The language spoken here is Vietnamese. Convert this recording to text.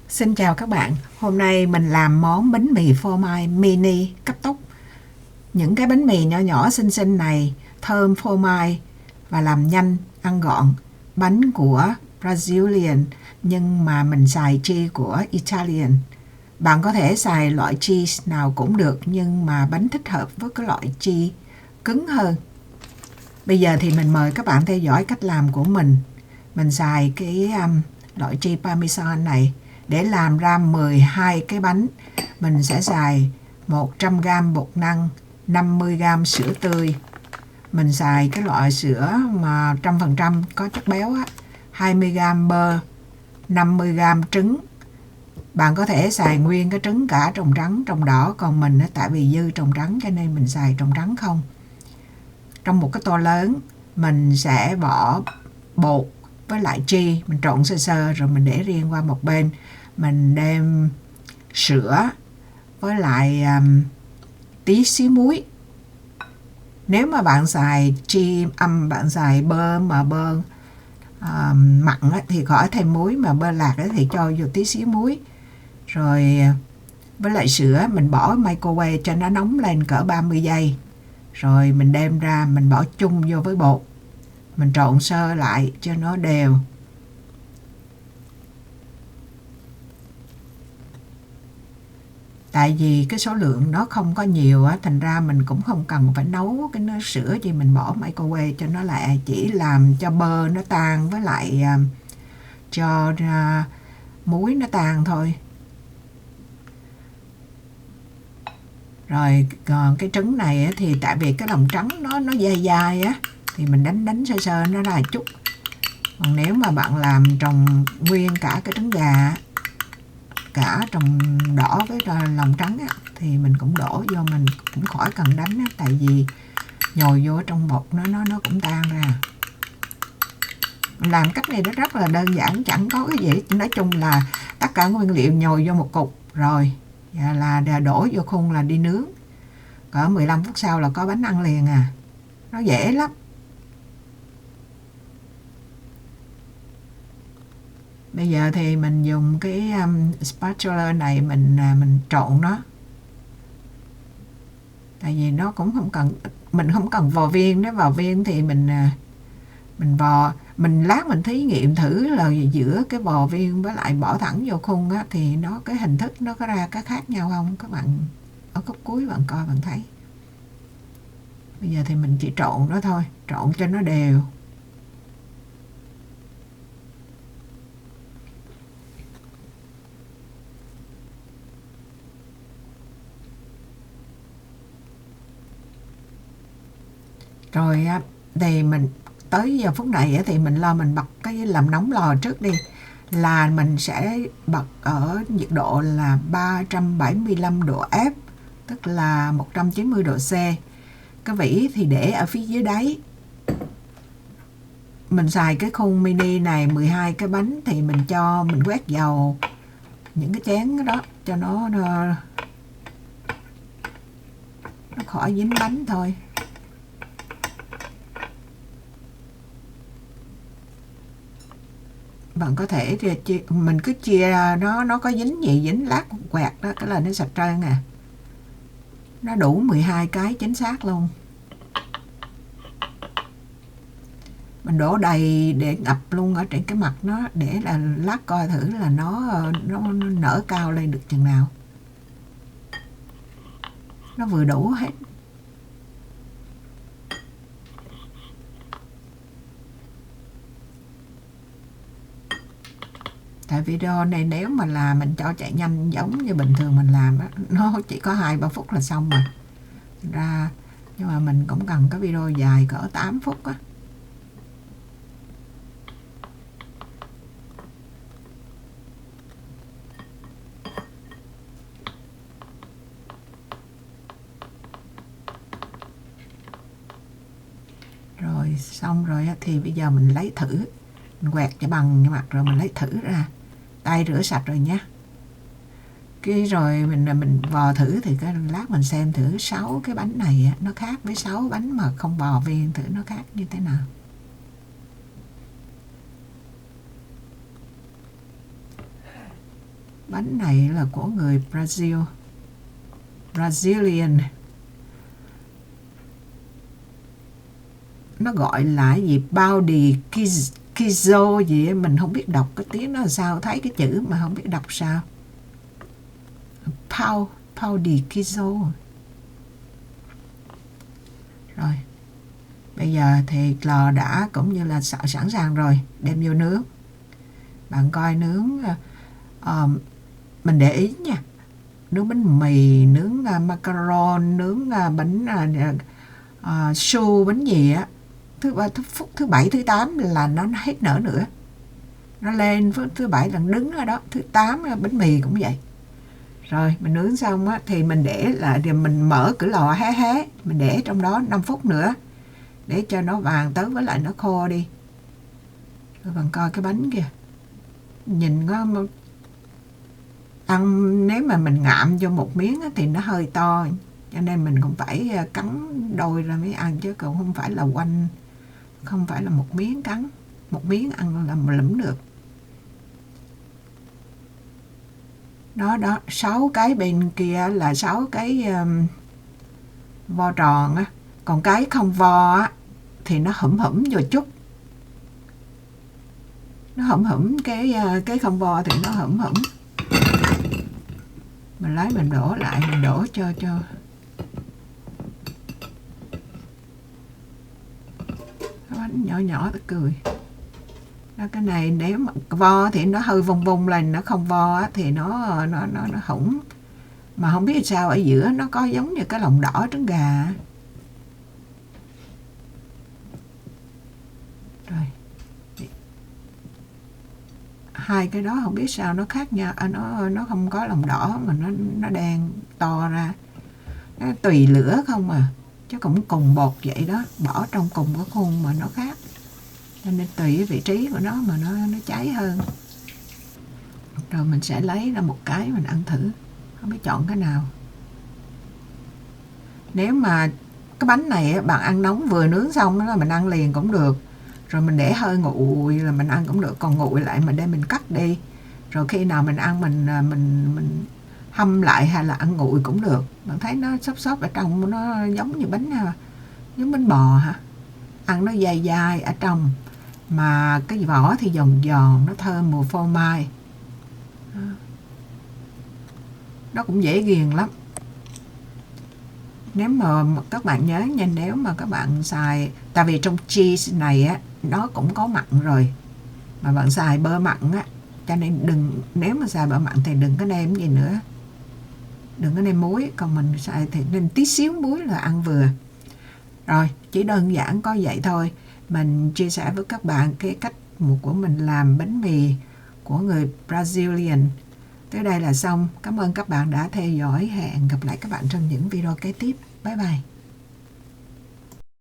Xin chào các bạn, hôm nay mình làm món bánh mì phô mai mini cấp tốc. Những cái bánh mì nhỏ nhỏ xinh xinh này thơm phô mai và làm nhanh, ăn gọn. Bánh của Brazilian nhưng mà mình xài cheese của Italian. Bạn có thể xài loại cheese nào cũng được nhưng mà bánh thích hợp với cái loại cheese cứng hơn. Bây giờ thì mình mời các bạn theo dõi cách làm của mình. Mình xài cái loại cheese Parmesan này. Để làm ra 12 cái bánh, mình sẽ xài 100g bột năng, 50g sữa tươi. Mình xài cái loại sữa mà 100% có chất béo á, 20g bơ, 50g trứng. Bạn có thể xài nguyên cái trứng cả trồng trắng, trồng đỏ, còn mình tại vì dư trồng trắng cho nên mình xài trồng trắng không. Trong một cái tô lớn, mình sẽ bỏ bột với lại cheese, mình trộn sơ sơ rồi mình để riêng qua một bên. Mình đem sữa với lại tí xíu muối. Nếu mà bạn xài cheese bạn xài bơ mà bơ mặn thì khỏi thêm muối, mà bơ lạc thì cho vô tí xíu muối. Rồi với lại sữa mình bỏ microwave cho nó nóng lên cỡ 30 giây. Rồi mình đem ra mình bỏ chung vô với bột. Mình trộn sơ lại cho nó đều. Tại vì cái số lượng nó không có nhiều á, thành ra mình cũng không cần phải nấu cái nước sữa gì, mình bỏ microwave cho nó lại, chỉ làm cho bơ nó tan với lại cho muối nó tan thôi. Rồi còn cái trứng này á, thì tại vì cái lòng trắng nó dai dai á, thì mình đánh sơ sơ nó ra chút. Còn nếu mà bạn làm trồng nguyên cả cái trứng gà, cả trồng đỏ với lòng trắng á, thì mình cũng đổ vô, mình cũng khỏi cần đánh á, tại vì nhồi vô trong bột nó cũng tan ra. Mình làm cách này nó rất là đơn giản, chẳng có cái gì, nói chung là tất cả nguyên liệu nhồi vô một cục rồi là đổ vô khung là đi nướng, cỡ 15 phút sau là có bánh ăn liền à. Nó dễ lắm. Bây giờ thì mình dùng cái spatula này mình trộn nó. Tại vì nó cũng không cần, mình không cần vò viên, nếu vò viên thì mình vò, lát mình thí nghiệm thử là giữa cái vò viên với lại bỏ thẳng vô khung á, thì nó cái hình thức nó có ra cái khác nhau không, các bạn ở khúc cuối bạn coi bạn thấy. Bây giờ thì mình chỉ trộn nó thôi, trộn cho nó đều. Rồi thì mình tới giờ phút này thì mình bật cái làm nóng lò trước đi, là mình sẽ bật ở nhiệt độ là 375 độ F, tức là 190 độ C. Cái vỉ thì để ở phía dưới đáy. Mình xài cái khung mini này 12 cái bánh thì mình quét dầu những cái chén đó cho nó khỏi dính bánh thôi. Bạn có thể mình cứ chia nó có dính gì dính lát quẹt đó, cái là nó sạch trơn à. Nó đủ 12 cái chính xác luôn. Mình đổ đầy để ngập luôn ở trên cái mặt nó, để là lát coi thử là nó nở cao lên được chừng nào. Nó vừa đủ hết. Tại video này nếu mà là mình cho chạy nhanh giống như bình thường mình làm á, nó chỉ có 2-3 phút là xong rồi ra, nhưng mà mình cũng cần cái video dài cỡ 8 phút á. Rồi xong rồi thì bây giờ mình lấy thử, mình quẹt cho bằng cái mặt rồi mình lấy thử ra, tay rửa sạch rồi nhé. Cái rồi mình vò thử thì cái lát mình xem thử 6 cái bánh này nó khác với 6 bánh mà không vò viên, thử nó khác như thế nào. Bánh này là của người Brazilian. Nó gọi là gì? Pão de queijo gì ấy. Mình không biết đọc cái tiếng nó là sao. Thấy cái chữ mà không biết đọc sao. Pão de queijo. Rồi. Bây giờ thì lò đã cũng như là sẵn sàng rồi. Đem vô nướng. Bạn coi nướng. Mình để ý nha. Nướng bánh mì, nướng macaron, nướng bánh su, bánh gì á. Thứ 7, thứ 8 là nó hết nở nữa. Nó lên thứ 7 là đứng ở đó. Thứ 8 bánh mì cũng vậy. Rồi mình nướng xong á, thì mình để lại, thì mình mở cửa lò hé. Mình để trong đó 5 phút nữa. Để cho nó vàng tới với lại nó khô đi. Rồi bạn coi cái bánh kìa. Nhìn nó ăn, nếu mà mình ngạm vô một miếng á, thì nó hơi to. Cho nên mình cũng phải cắn đôi ra mới ăn, chứ cũng không phải là không phải là một miếng cắn. Một miếng ăn là một lẫm được. Đó, 6 cái bên kia là 6 cái vo tròn á. Còn cái không vo á, thì nó hủm vô chút. Nó hủm cái không vo thì nó hủm. Mình lấy mình đổ lại, mình đổ cho bánh nhỏ tôi cười. Đó, cái này nếu mà vo thì nó hơi vung lên, nó không vo thì nó hủng. Mà không biết sao ở giữa nó có giống như cái lòng đỏ trứng gà. Rồi. Hai cái đó không biết sao nó khác nhau, nó không có lòng đỏ mà nó đen to ra. Nó tùy lửa không à, chứ cũng cùng bột vậy đó, bỏ trong cùng cái khuôn mà nó khác. Cho nên tùy cái vị trí của nó mà nó cháy hơn. Rồi mình sẽ lấy ra một cái mình ăn thử, không biết chọn cái nào. Nếu mà cái bánh này bạn ăn nóng vừa nướng xong đó, mình ăn liền cũng được. Rồi mình để hơi nguội là mình ăn cũng được, còn nguội lại mình đem mình cắt đi. Rồi khi nào mình ăn mình hâm lại hay là ăn nguội cũng được. Bạn thấy nó xốp ở trong, nó giống như giống bánh bò hả? Ăn nó dai ở trong, mà cái vỏ thì giòn, nó thơm mùi phô mai. Nó cũng dễ ghiền lắm. Nếu mà các bạn nhớ nha, nếu mà các bạn xài, tại vì trong cheese này á nó cũng có mặn rồi, mà bạn xài bơ mặn á, cho nên nếu mà xài bơ mặn thì đừng có nêm gì nữa, đừng có nêm muối. Còn mình xài thì nên tí xíu muối là ăn vừa. Rồi, chỉ đơn giản có vậy thôi. Mình chia sẻ với các bạn cái cách của mình làm bánh mì của người Brazilian. Tới đây là xong. Cảm ơn các bạn đã theo dõi. Hẹn gặp lại các bạn trong những video kế tiếp. Bye bye.